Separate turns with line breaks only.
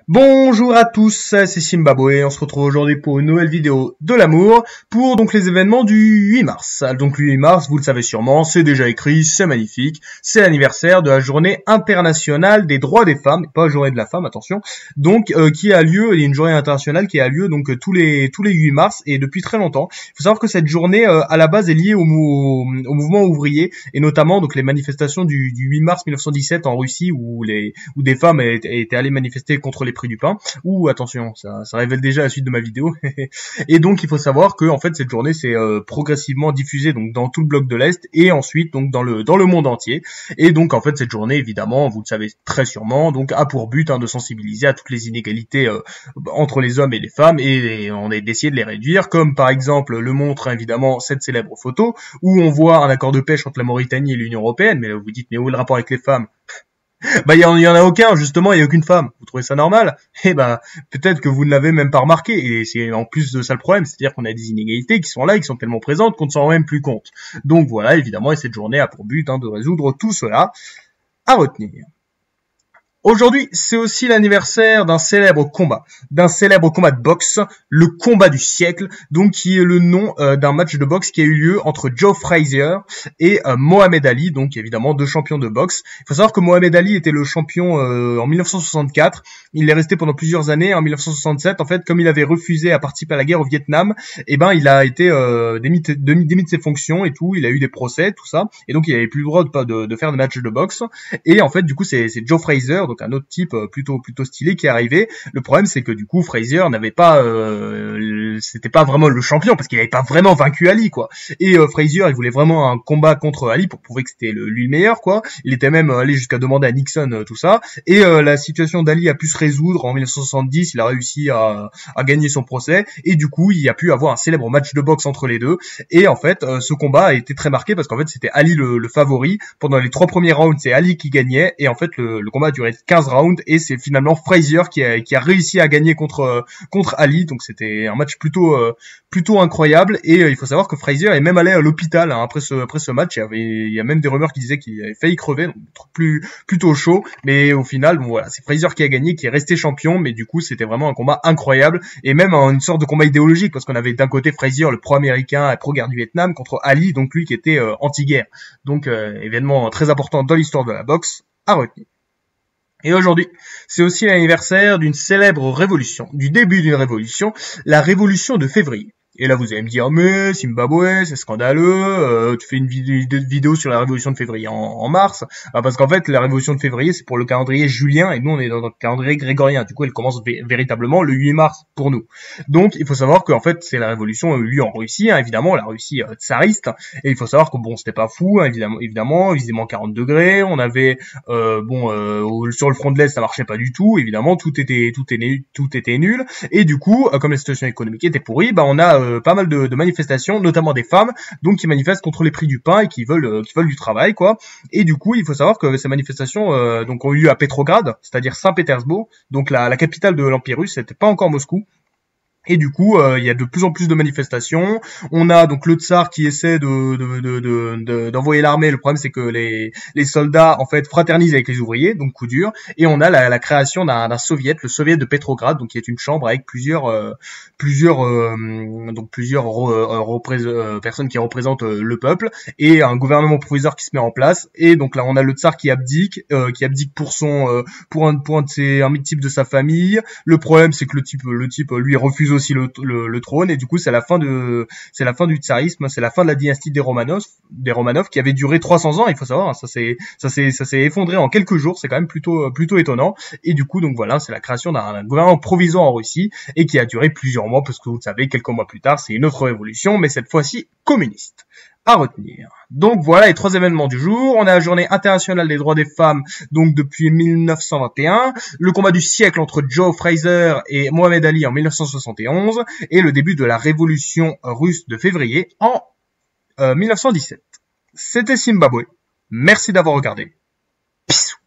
Bonjour à tous, c'est Zimbabwe, on se retrouve aujourd'hui pour une nouvelle vidéo de l'amour, pour donc les événements du 8 mars. Donc le 8 mars, vous le savez sûrement, c'est déjà écrit, c'est magnifique, c'est l'anniversaire de la journée internationale des droits des femmes, pas la journée de la femme, attention, donc qui a lieu, il y a une journée internationale qui a lieu donc tous les 8 mars et depuis très longtemps. Il faut savoir que cette journée à la base est liée au mouvement ouvrier et notamment donc les manifestations du 8 mars 1917 en Russie où des femmes étaient allées manifester contre les prix du pain. Ouh, attention, ça révèle déjà la suite de ma vidéo. Et donc, il faut savoir que en fait cette journée s'est progressivement diffusée donc dans tout le bloc de l'Est et ensuite donc dans le monde entier. Et donc en fait cette journée, évidemment, vous le savez très sûrement, donc a pour but de sensibiliser à toutes les inégalités entre les hommes et les femmes et on a d'essayer de les réduire, comme par exemple le montre évidemment cette célèbre photo où on voit un accord de pêche entre la Mauritanie et l'Union européenne. Mais là vous vous dites mais où est le rapport avec les femmes? Bah il y en a aucun, justement, il y a aucune femme. Vous trouvez ça normal? Eh ben peut-être que vous ne l'avez même pas remarqué et c'est en plus de ça le problème, c'est-à-dire qu'on a des inégalités qui sont là, qui sont tellement présentes qu'on ne s'en rend même plus compte. Donc voilà, évidemment, et cette journée a pour but de résoudre tout cela. À retenir. Aujourd'hui, c'est aussi l'anniversaire d'un célèbre combat de boxe, le combat du siècle, donc qui est le nom d'un match de boxe qui a eu lieu entre Joe Frazier et Mohamed Ali, donc évidemment deux champions de boxe. Il faut savoir que Mohamed Ali était le champion en 1964, il est resté pendant plusieurs années. En 1967, en fait, comme il avait refusé à participer à la guerre au Vietnam, il a été démis de ses fonctions et tout, il a eu des procès, tout ça, et donc il avait plus le droit de faire des matchs de boxe. Et en fait, du coup, c'est Joe Frazier, donc un autre type plutôt stylé qui est arrivé. Le problème c'est que du coup Frazier n'avait pas c'était pas vraiment le champion parce qu'il n'avait pas vraiment vaincu Ali quoi. Et Frazier il voulait vraiment un combat contre Ali pour prouver que c'était lui le meilleur quoi. Il était même allé jusqu'à demander à Nixon tout ça. Et la situation d'Ali a pu se résoudre en 1970, il a réussi à gagner son procès et du coup il y a pu avoir un célèbre match de boxe entre les deux. Et en fait ce combat a été très marqué parce qu'en fait c'était Ali le favori. Pendant les 3 premiers rounds c'est Ali qui gagnait et en fait le combat a duré 15 rounds et c'est finalement Frazier qui a réussi à gagner contre Ali. Donc c'était un match plutôt incroyable et il faut savoir que Frazier est même allé à l'hôpital après ce match. Il y a même des rumeurs qui disaient qu'il avait failli crever, donc plutôt chaud, mais au final bon voilà, c'est Frazier qui a gagné, qui est resté champion. Mais du coup c'était vraiment un combat incroyable et même une sorte de combat idéologique parce qu'on avait d'un côté Frazier, le pro-américain et pro-guerre du Vietnam, contre Ali, donc lui qui était anti-guerre. Donc événement très important dans l'histoire de la boxe à retenir. Et aujourd'hui, c'est aussi l'anniversaire d'une célèbre révolution, du début d'une révolution, la révolution de février. Et là, vous allez me dire, mais Zimbabwe, c'est scandaleux, tu fais une vidéo sur la révolution de février en mars. Parce qu'en fait, la révolution de février, c'est pour le calendrier julien, et nous, on est dans le calendrier grégorien. Du coup, elle commence véritablement le 8 mars pour nous. Donc, il faut savoir qu'en fait, c'est la révolution a eu lieu en Russie, évidemment, la Russie tsariste. Et il faut savoir que bon, c'était pas fou, évidemment, visiblement 40 degrés. On avait, sur le front de l'Est, ça marchait pas du tout. Évidemment, tout était nul. Et du coup, comme la situation économique était pourrie, on a pas mal de manifestations, notamment des femmes, donc qui manifestent contre les prix du pain et qui veulent du travail, quoi. Et du coup, il faut savoir que ces manifestations donc ont eu lieu à Petrograd, c'est-à-dire Saint-Pétersbourg, donc la capitale de l'Empire russe. C'était pas encore Moscou. Et du coup, il y a de plus en plus de manifestations. On a donc le tsar qui essaie d'envoyer l'armée. Le problème, c'est que les soldats, en fait, fraternisent avec les ouvriers, donc coup dur. Et on a la création d'un soviet, le soviet de Petrograd, donc qui est une chambre avec plusieurs personnes qui représentent le peuple et un gouvernement provisoire qui se met en place. Et donc là, on a le tsar qui abdique pour un de type de sa famille. Le problème, c'est que le type lui refuse aussi le trône et du coup c'est la fin du tsarisme, c'est la fin de la dynastie des Romanov qui avait duré 300 ans. Il faut savoir, ça s'est effondré en quelques jours, c'est quand même plutôt étonnant. Et du coup donc voilà, c'est la création d'un gouvernement provisoire en Russie et qui a duré plusieurs mois parce que vous le savez, quelques mois plus tard c'est une autre révolution, mais cette fois-ci communiste. À retenir. Donc voilà les 3 événements du jour. On a la journée internationale des droits des femmes, donc depuis 1921, le combat du siècle entre Joe Frazier et Mohamed Ali en 1971, et le début de la révolution russe de février en 1917. C'était Zimbabwe. Merci d'avoir regardé. Bisous.